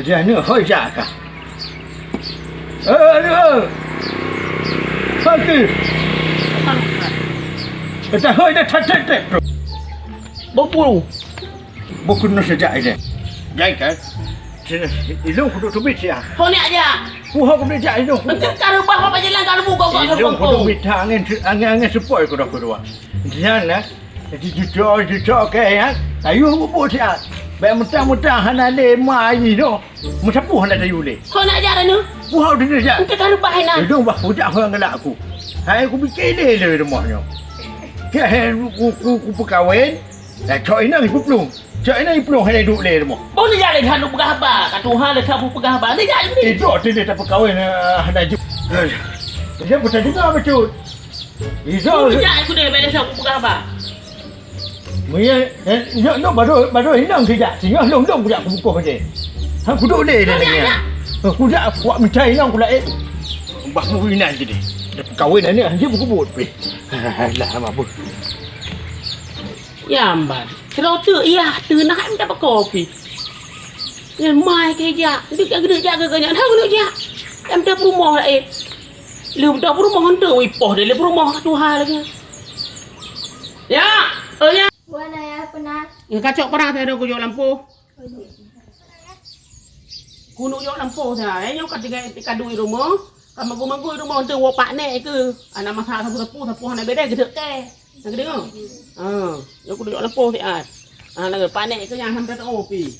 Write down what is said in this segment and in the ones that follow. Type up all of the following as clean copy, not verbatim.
Dia ni hoi jaka. Sakit. Kita hoi dah tak. Bopulu. Bukan nak sejak ini. Jangan kan? Ilung kudu tubit ya. Kau ni aja. Puhak kudu jak ilung. Kalau bah apa jalan kalau buka kau Ilung kudu minta angin sepoi kudu kedua. Jangan lah. Jadi jujur ke ya. Tayu buat siap. Baik mentang-mentang hana le mai ni no. Mencapu hana tayu le. Kau nak ajar ni? Puhak dia jak. Kita kalau bah nak. Ilung bah budak orang gelak aku. Hai aku fikir le rumahnya. Ke aku perkahwin. Dah cok ini ibu pelung. Cok ini ibu pelung hai duduk le rumah. Boleh jadi kan lu pegah apa? Kat Tuhan le kamu pegah apa? Ni jadi ni. Itu dia tak perkahwin hana ju. Dia betul juga betul. Itu Jadi aku dia bela siapa pegah apa? Maya, no baru hilang sejak. Singa long budak aku buka je. Hang duduk le dia ni. Budak buat mencai hilang pula Bah mu winan je dia. Dah perkahwin ni dia buku buat pe. Lah apa. Ya mbak. Kalau tu iya tu nak minta kopi. Ni mai ke ja. Dia jaga kanya. Dah guna ja. Em dah rumah lah Lu dah rumah hendak ipoh dia le rumah Tuhan lagi. Ya. Ya. Buat ayah penat. Ya kacau perang saya ada kujok lampu. Kunuk jok lampu saya. Nyok ketika duit rumah. Kamu gua rumah untuk wapak ni ke. Anak masak sapu anak beda gede ke. Nak gede ngau. Nyok kujok lampu si at. Nak panek ke yang hampir tak opi.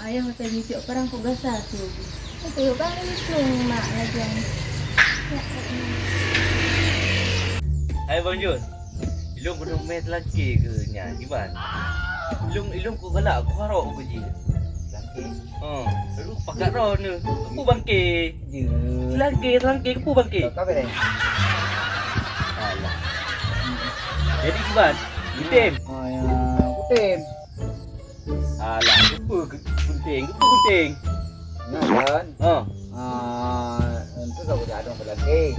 Ayah hotel video perang kau gasah tu. Itu kan ini mak lagi. Hai Bang Jun. Ilung kena main lelaki ke nyanyi ban? Ilung ku galak aku harap aku je. Lelaki. Lalu pakat roh ni. Aku bangke. Je. Lelaki aku bangke. Kau ke? Alah. Jadi kiban. Gutim. Ya, kutim. Alah, gunting. Nah, kan. Itu kau dah ada lelaki.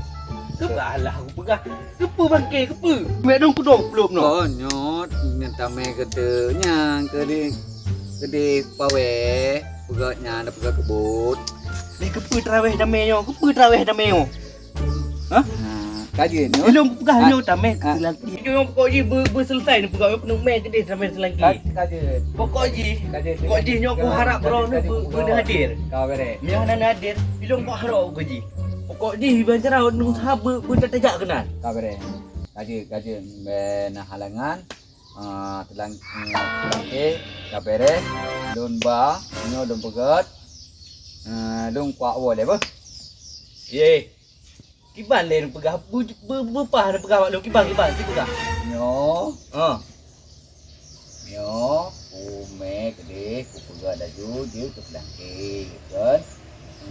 Kebalah aku pegah. Kepa bangke, kepa. Mek dong ku dong belum no. Konyot minta me kedenya kede pawe pegatnya ada pegat kebut. Kepa terawih damai-nyo. Ha? Kaji ni. Ilung pegah nyo damai lelaki. Yo pokok je berselesai ni pegah penuh main kedai damai selagi. Kaji. Pokok je nyo aku harap bro ni benda hadir. Kau bere. Mian nana hadir, ilung aku harap aku je. Pokok je bancara nu sahabat benda tajak kenal. Kau bere. Kaji ben halangan telang kau bere. Don ba nyo don pegat. Dong kuat wo le ba. Ye. Kiban le pegah berpah pegah mak lu kiban si pegah. Nyo. Nyo. Ume kede ku pegat laju dia tu pelangke kan.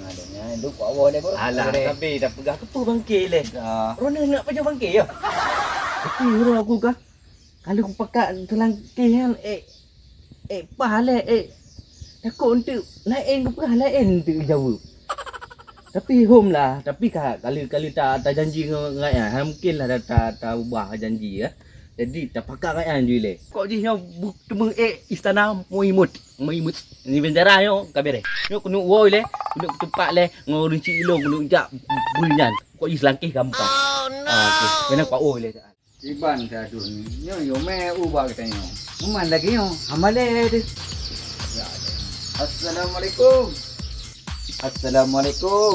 Adanya duk kuat wo le ba. Alah tapi dah pegah kepa bangke le. Dah. Rona nak pajak bangke ya. Tapi orang aku kah. Kalau aku pakat selangke kan pahale takut untuk lain ke pegah lain untuk jawab. Tapi home lah, tapi kali tak janji ngai mungkin lah tak ubah janji ya. Jadi tak pakai ngai je le. Kok je nyo temu istana muimut. Ni bendera nyo kabere. Nyo kunu woi le, kunu tempat le ngorunci ilong kunu jak bunyan. Kok je selangkih gampang. Oh no. Okey, kena kuat woi le. Iban dah dun. Nyo yo me ubah katanya. Muman lagi nyo. Amale de. Assalamualaikum. Assalamualaikum.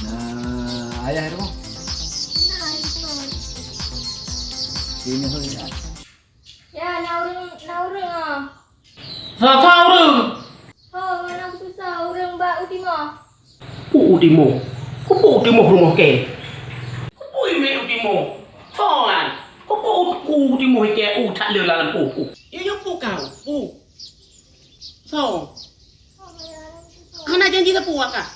Nah, ayah itu. Sini hui ya. Ya, naureng. Sao rừng. Mana aku susah urang ba ultima. Ultimo. Kau ultimo rumah ke? Kau email ultimo. Soalan. Kau ultimo ke tak le dalam pu. Ya kau. So. Anak janji tak puak kah?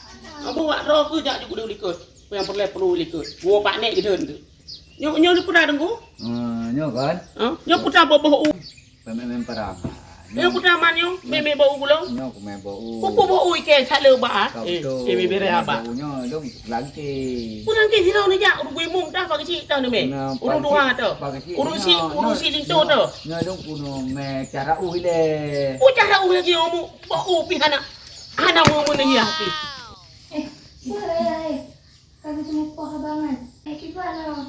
Buat roh ke jak juga likut. Yang perlu likut. Gua pak nek gitu tu. Nyo ni pernah dengar? Nyo kan. Nyo pernah bawa Pemain perang. Yo putra man yo, meme bau gulung. Nyo ku member Pupu bau ke chala ba. Meme bere apa? Nyo dong langki. Kurang ke sirau ni ja, udah mung dah bagi si tahu ni me. Udah dua tu. Udah si itu tu. Nyo dong kuno me cara le. Cara ulah je omu, bau pi hana mu ni ya pi. Kami semua poha banget. Kibar lah.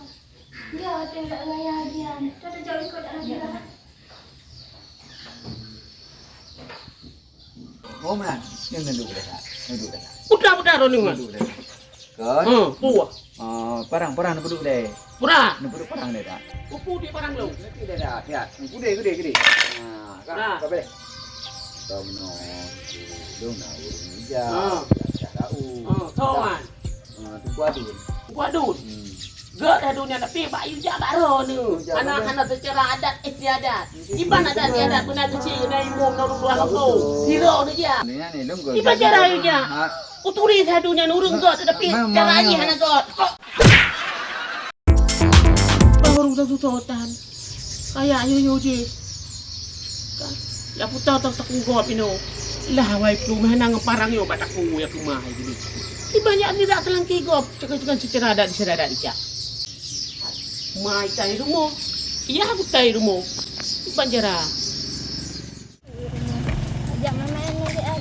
Ya, tengok gaya dia. Kita jauh ikut lagi lah. Oh man, nyo duduk dah. Putra ro ni man. Kan? Puah. Parang duduk deh. Pura. Duduk parang deh dah. Pupu di parang lo. Tidak dah, lihat. Gede. Kan, boleh. Tomno, dong na urung ija. Cara Tahu man. Tu Waduh. Gak dah dunia tapi bayu jak baro ni. Anak-anak secara adat istiadat. Iban adat istiadat benar kecil dari umum dari luar tu. Hero ni je. Ni dong go. Iban cara ayu je. Uturi saya dunia nurung gak tetapi cara ayu hana gak. Baru dah tututan. Kayak ayu je. Ya putar tak gua pino. Lah wai plu menang parang yo bataku ya kumah gini. Banyak tidak telangki gop cakap secara adat dia. Mai tai rumah. Iya aku tai rumah. Banjara. Ajak mama ni dia.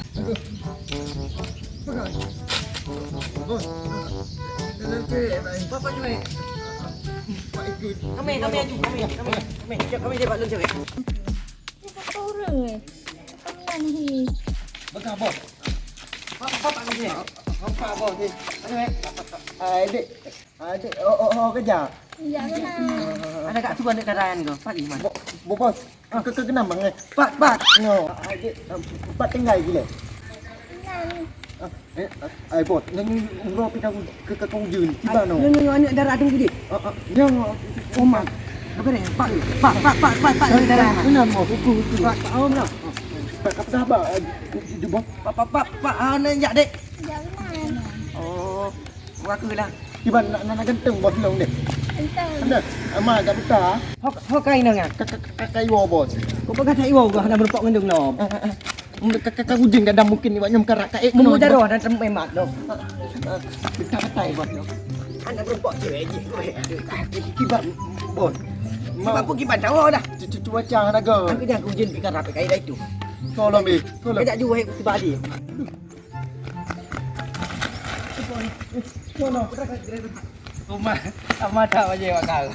Papa cuy. Kami dia balun cewek. Siapa orang ni? Apa ni? Bakal bos. Papa ni. Papa bos ni. Adik. Kerja. Ya mana? Ada kat tu ada kendaraan kau. Pak Iman. Bos, kenapa bang? Pak. No. Pak tinggal gila. Bos, yang ngro pita ke kau jun. Tiba no. Yang darah tu gede. Yang Omar. Apa ni? Pak. Kendaraan. Kenapa mau kuku? Pak, tahu nak? Pak, apa dah pak? Jumpa. Pak, nak jak dek. Ya mana? Oh, aku lah. Tiba nak genteng bos long dek. Entah. Anda, ama kat peta. Hok kain nang. Kakak iwo bos. Kau pakai tak iwo kau nak berpok ngendung no. Kakak ujung kadang mungkin iwak nyom karak kaek. Memu darah dan tempat dok. Kita katai bos. Anak berpok je. Kibat bos. Apa kibat tahu dah. Cuaca naga. Aku dah hujan bikin rapi kain dah itu. Tolong bi. Tolong. Kau tak jual tiba dia. Sama tak aja wakal.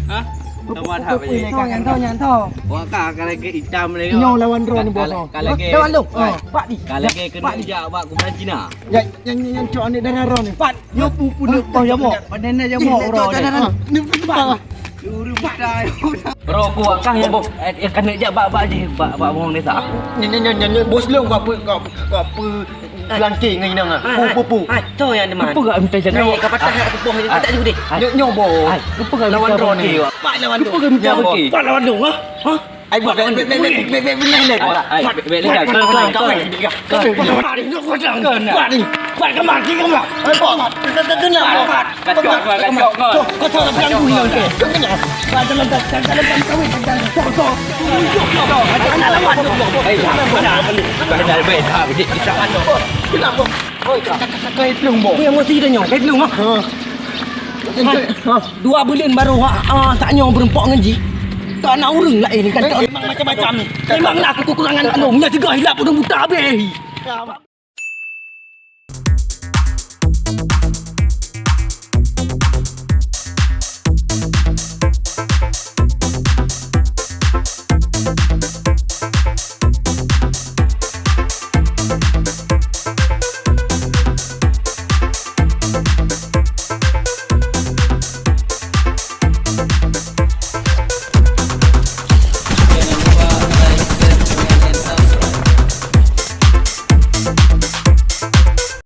Hah? Sama tak aja. Nyantau. Wakal kalau ke hitam lagi. Nyau lawan drone ni bos. Kalau ke Lawan lu. Pak ni. kalau ke kena ijak buat kuman Cina. Yang cok ni darah ron ni. Pat. Yo pupu nak tahu ya mo. Padan aja mo ro ni. Ni pak. Juru buta. Bro aku wakang yang kena ijak bak je bak bohong ni tak. Nyanyi bos long kau apa kelangking ngai nang pu. Tahu yang deman. Apa gak minta jaga? Kau patah kat tepung ni tak juga deh. Nyobo. Apa gak Lawan drone ni. Pak lawan tu. Apa gak minta okey? Pak lawan dong ha? Ha? Ai buat benar dah. Pak ni. Pak ke mati kau lah. Ai pak. Kenapa pak? Kacau. Kau tahu nak bilang bunyi okey. Kenapa? Pak dalam kawin tok. Anak lawan tu. Dah baik dah kita kan. Kenapa? Oi, kakak pelung bo. Yang mesti dah nyok. Kai belum ah. Dua bulan baru tak nyok berempok ngaji. Tak nak urung lah ini kan. Memang macam-macam ni. Memanglah aku kekurangan tolongnya juga hilap pun buta habis.